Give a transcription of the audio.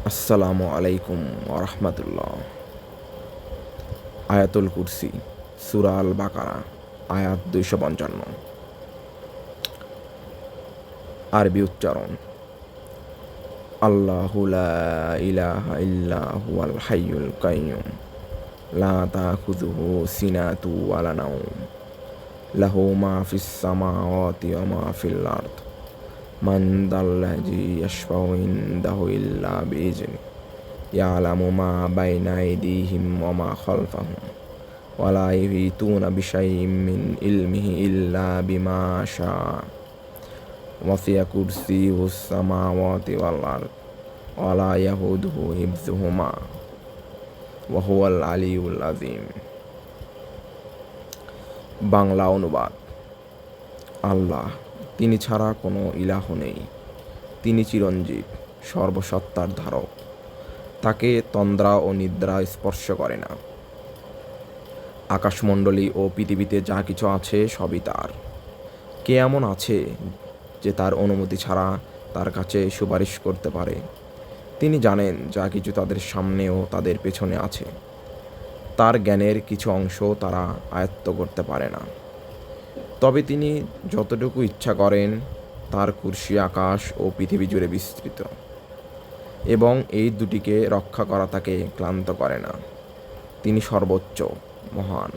আসসালামু আলাইকুম ওরহমতুল্লাহ। আয়াতুল কুরসি, সূরা আল বাকারা, আয়াত 255। আরবি উচ্চারণ: আল্লাহু লা ইলাহা ইল্লা হুয়াল হাইয়ুল কাইয়্যুম লা তাখুযুহু সিনাতু ওয়ালা নাওম লাহু মা ফিস সামাওয়াতি ওয়া মা ফিল আরদ মান যাল্লাযী ইয়াশফাউ ইনদাহু ইল্লা বিইজনিহি ইয়ালামু মা বাইনা আইদিহিম ওয়া মা খালফাহুম ওয়া লা ইউহিতুনা বিশাইইম মিন ইলমিহি ইল্লা বিমা শাআ ওয়াসি'a কুরসিয়্যুহুস সামাওয়াতি ওয়াল আরদ ওয়া লা ইয়াউদুহু হিফযুহুমা ওয়া হুয়াল আলিয়্যুল আযীম। বাংলা অনুবাদ: আল্লাহ, তিনি ছাড়া কোনো ইলাহ নেই। তিনি চিরঞ্জীব, সর্বসত্তার ধারক। তাকে তন্দ্রা ও নিদ্রা স্পর্শ করে না। আকাশমণ্ডলী ও পৃথিবীতে যা কিছু আছে সবই তার। কে এমন আছে যে তার অনুমতি ছাড়া তার কাছে সুপারিশ করতে পারে? তিনি জানেন যা কিছু তাদের সামনে ও তাদের পেছনে আছে। তার জ্ঞানের কিছু অংশ তারা আয়ত্ত করতে পারে না। তবে তিনি যতটুকু ইচ্ছা করেন, তার কুরসি আকাশ ও পৃথিবী জুড়ে বিস্তৃত, এবং এই দুটিকে রক্ষা করা তাকে ক্লান্ত করে না। তিনি সর্বোচ্চ, মহান।